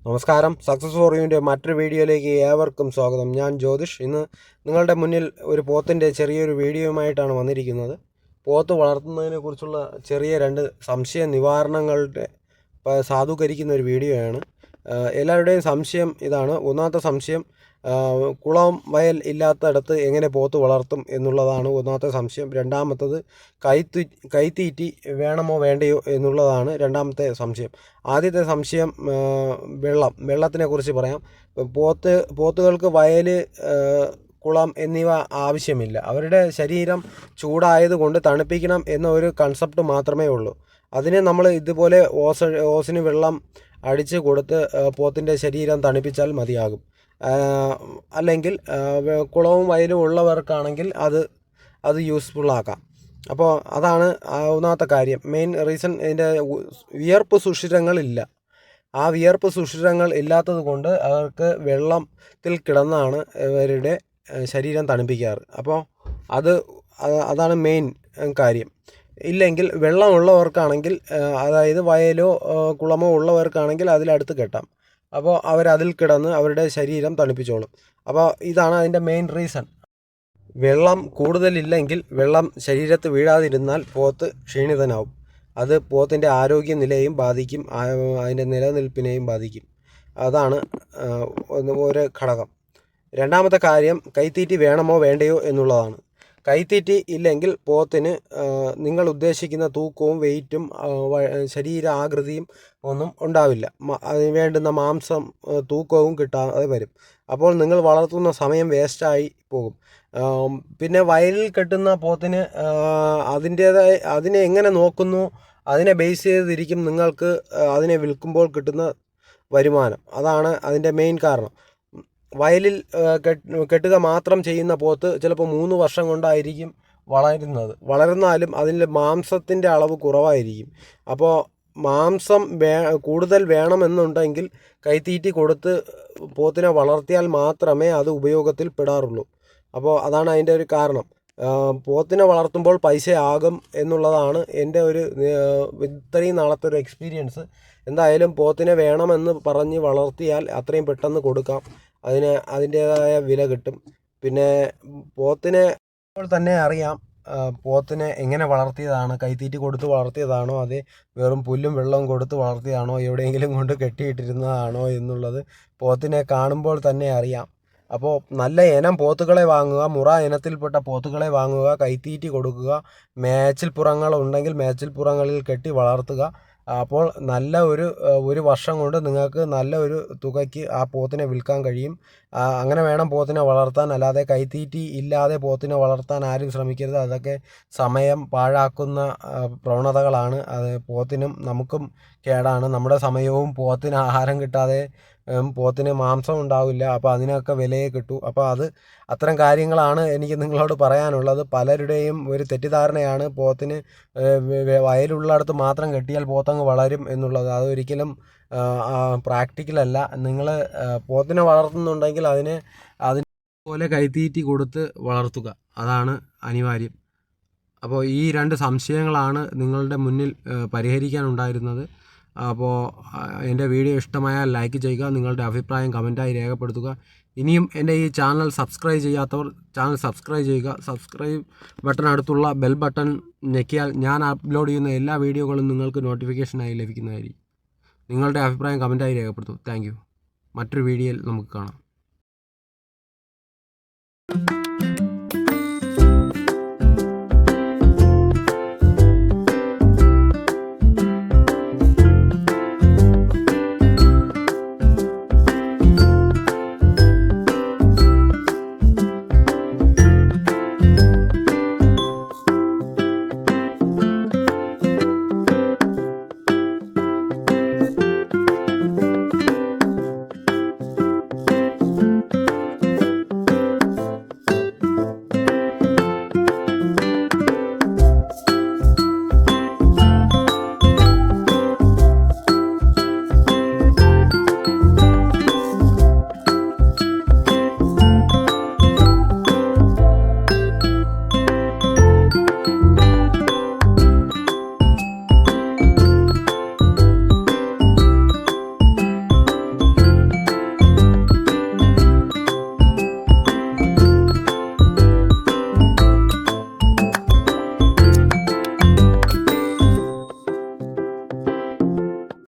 നമസ്കാരം. Success four യുവിൻ്റെ മറ്റൊരു വീഡിയോയിലേക്ക് ഏവർക്കും സ്വാഗതം. ഞാൻ ജ്യോതിഷ്. ഇന്ന് നിങ്ങളുടെ മുന്നിൽ ഒരു പോത്തിൻ്റെ ചെറിയൊരു വീഡിയോയുമായിട്ടാണ് വന്നിരിക്കുന്നത്. പോത്ത് വളർത്തുന്നതിനെ കുറിച്ചുള്ള ചെറിയ രണ്ട് സംശയ നിവാരണങ്ങളുടെ സാധൂകരിക്കുന്ന ഒരു വീഡിയോയാണ്. എല്ലാവരുടെയും സംശയം ഇതാണ്. ഒന്നാമത്തെ സംശയം, കുളം വയൽ ഇല്ലാത്തടത്ത് എങ്ങനെ പോത്ത് വളർത്തും എന്നുള്ളതാണ് ഒന്നാമത്തെ സംശയം. രണ്ടാമത്തത്, കൈത്തീറ്റി വേണമോ വേണ്ടയോ എന്നുള്ളതാണ് രണ്ടാമത്തെ സംശയം. ആദ്യത്തെ സംശയം, വെള്ളത്തിനെ കുറിച്ച് പറയാം. പോത്തുകൾക്ക് വയൽ, കുളം എന്നിവ ആവശ്യമില്ല. അവരുടെ ശരീരം ചൂടായതുകൊണ്ട് തണുപ്പിക്കണം എന്ന ഒരു കൺസെപ്റ്റ് മാത്രമേ ഉള്ളൂ. അതിന് നമ്മൾ ഇതുപോലെ ഓസിന് വെള്ളം അടിച്ച് കൊടുത്ത് പോത്തിൻ്റെ ശരീരം തണുപ്പിച്ചാൽ മതിയാകും. അല്ലെങ്കിൽ കുളവും വയലും ഉള്ളവർക്കാണെങ്കിൽ അത് യൂസ്ഫുള്ളാക്കാം. അപ്പോൾ അതാണ് ഒന്നാമത്തെ കാര്യം. മെയിൻ റീസൺ, ഇതിൻ്റെ വിയർപ്പ് സുഷിരങ്ങളില്ല. ആ വിയർപ്പ് സുഷിരങ്ങൾ ഇല്ലാത്തത് കൊണ്ട് അവർക്ക് വെള്ളത്തിൽ കിടന്നാണ് ഇവരുടെ ശരീരം തണുപ്പിക്കാറ്. അപ്പോൾ അതാണ് മെയിൻ കാര്യം. ഇല്ലെങ്കിൽ വെള്ളമുള്ളവർക്കാണെങ്കിൽ, അതായത് വയലോ കുളമോ ഉള്ളവർക്കാണെങ്കിൽ അതിലടുത്ത് കെട്ടാം. അപ്പോൾ അവരതിൽ കിടന്ന് അവരുടെ ശരീരം തണുപ്പിച്ചോളും. അപ്പോൾ ഇതാണ് അതിൻ്റെ മെയിൻ റീസൺ. വെള്ളം കൂടുതലില്ലെങ്കിൽ, വെള്ളം ശരീരത്ത് വീഴാതിരുന്നാൽ പോത്ത് ക്ഷീണിതനാവും. അത് പോത്തിൻ്റെ ആരോഗ്യനിലയും ബാധിക്കും, അതിൻ്റെ നിലനിൽപ്പിനെയും ബാധിക്കും. അതാണ് ഒരു ഘടകം. രണ്ടാമത്തെ കാര്യം, കൈത്തീറ്റി വേണമോ വേണ്ടയോ എന്നുള്ളതാണ്. കൈത്തീറ്റി ഇല്ലെങ്കിൽ പോത്തിന് നിങ്ങൾ ഉദ്ദേശിക്കുന്ന തൂക്കവും വെയിറ്റും ശരീരാകൃതിയും ഒന്നും ഉണ്ടാവില്ല. അതിന് വേണ്ടുന്ന മാംസം, തൂക്കവും കിട്ടാതെ വരും. അപ്പോൾ നിങ്ങൾ വളർത്തുന്ന സമയം വേസ്റ്റായി പോകും. പിന്നെ വയലിൽ കെട്ടുന്ന പോത്തിന് അതിനെ എങ്ങനെ നോക്കുന്നു, അതിനെ ബേസ് ചെയ്തിരിക്കും നിങ്ങൾക്ക് അതിനെ വിൽക്കുമ്പോൾ കിട്ടുന്ന വരുമാനം. അതാണ് അതിൻ്റെ മെയിൻ കാരണം. വയലിൽ കെട്ടുക മാത്രം ചെയ്യുന്ന പോത്ത് ചിലപ്പോൾ 3 വർഷം കൊണ്ടായിരിക്കും വളരുന്നാലും അതിൽ മാംസത്തിൻ്റെ അളവ് കുറവായിരിക്കും. അപ്പോൾ മാംസം കൂടുതൽ വേണമെന്നുണ്ടെങ്കിൽ കൈത്തീറ്റി കൊടുത്ത് പോത്തിനെ വളർത്തിയാൽ മാത്രമേ അത് ഉപയോഗത്തിൽ പെടാറുള്ളൂ. അപ്പോൾ അതാണ് അതിൻ്റെ ഒരു കാരണം. പോത്തിനെ വളർത്തുമ്പോൾ പൈസ ആകും എന്നുള്ളതാണ് എൻ്റെ ഒരു ഇത്രയും നാളത്തെ ഒരു എക്സ്പീരിയൻസ്. എന്തായാലും പോത്തിനെ വേണമെന്ന് പറഞ്ഞ് വളർത്തിയാൽ അത്രയും പെട്ടെന്ന് കൊടുക്കാം. അതിൻ്റേതായ വില കിട്ടും. പിന്നെ പോത്തിനെ തന്നെ അറിയാം, പോത്തിനെ എങ്ങനെ വളർത്തിയതാണ്, കൈത്തീറ്റി കൊടുത്ത് വളർത്തിയതാണോ, അത് വെറും പുല്ലും വെള്ളവും കൊടുത്ത് വളർത്തിയതാണോ, എവിടെയെങ്കിലും കൊണ്ട് കെട്ടിയിട്ടിരുന്നതാണോ എന്നുള്ളത് പോത്തിനെ കാണുമ്പോൾ തന്നെ അറിയാം. അപ്പോൾ നല്ല ഇനം പോത്തുകളെ വാങ്ങുക, മുറ ഇനത്തിൽപ്പെട്ട പോത്തുകളെ വാങ്ങുക, കൈത്തീറ്റി കൊടുക്കുക, മേച്ചിൽപ്പുറങ്ങളുണ്ടെങ്കിൽ മേച്ചിൽപ്പുറങ്ങളിൽ കെട്ടി വളർത്തുക. അപ്പോൾ നല്ല ഒരു വർഷം കൊണ്ട് നിങ്ങൾക്ക് നല്ല ഒരു തുകയ്ക്ക് ആ പോത്തിനെ വിൽക്കാൻ കഴിയും. അങ്ങനെ വേണം പോത്തിനെ വളർത്താൻ. അല്ലാതെ കൈത്തീറ്റി ഇല്ലാതെ പോത്തിനെ വളർത്താൻ ആരും ശ്രമിക്കരുത്. അതൊക്കെ സമയം പാഴാക്കുന്ന പ്രവണതകളാണ്. അത് പോത്തിനും നമുക്കും കേടാണ്. നമ്മുടെ സമയവും, പോത്തിന് ആഹാരം കിട്ടാതെ പോത്തിന് മാംസം ഉണ്ടാവില്ല. അപ്പോൾ അതിനൊക്കെ വിലയെ കിട്ടൂ. അപ്പോൾ അത്തരം കാര്യങ്ങളാണ് എനിക്ക് നിങ്ങളോട് പറയാനുള്ളത്. പലരുടെയും ഒരു തെറ്റിദ്ധാരണയാണ് പോത്തിന് വയലുള്ളിടത്ത് മാത്രം കെട്ടിയാൽ പോത്തങ്ങ് വളരും എന്നുള്ളത്. അതൊരിക്കലും പ്രാക്ടിക്കലല്ല. നിങ്ങൾ പോത്തിനെ വളർത്തുന്നുണ്ടെങ്കിൽ അതിനെ കൈത്തീറ്റി കൊടുത്ത് വളർത്തുക. അതാണ് അനിവാര്യം. അപ്പോൾ ഈ രണ്ട് സംശയങ്ങളാണ് നിങ്ങളുടെ മുന്നിൽ പരിഹരിക്കാനുണ്ടായിരുന്നത്. അപ്പോൾ എൻ്റെ വീഡിയോ ഇഷ്ടമായാൽ ലൈക്ക് ചെയ്യുക, നിങ്ങളുടെ അഭിപ്രായം കമൻറ്റായി രേഖപ്പെടുത്തുക. ഇനിയും എൻ്റെ ഈ ചാനൽ സബ്സ്ക്രൈബ് ചെയ്യാത്തവർ ചാനൽ സബ്സ്ക്രൈബ് ചെയ്യുക. സബ്സ്ക്രൈബ് ബട്ടൺ അടുത്തുള്ള ബെൽ ബട്ടൺ ഞെക്കിയാൽ ഞാൻ അപ്ലോഡ് ചെയ്യുന്ന എല്ലാ വീഡിയോകളും നിങ്ങൾക്ക് നോട്ടിഫിക്കേഷനായി ലഭിക്കുന്നതായിരിക്കും. നിങ്ങളുടെ അഭിപ്രായം കമൻറ്റായി രേഖപ്പെടുത്തും. Thank you. മറ്റൊരു വീഡിയോയിൽ നമുക്ക് കാണാം.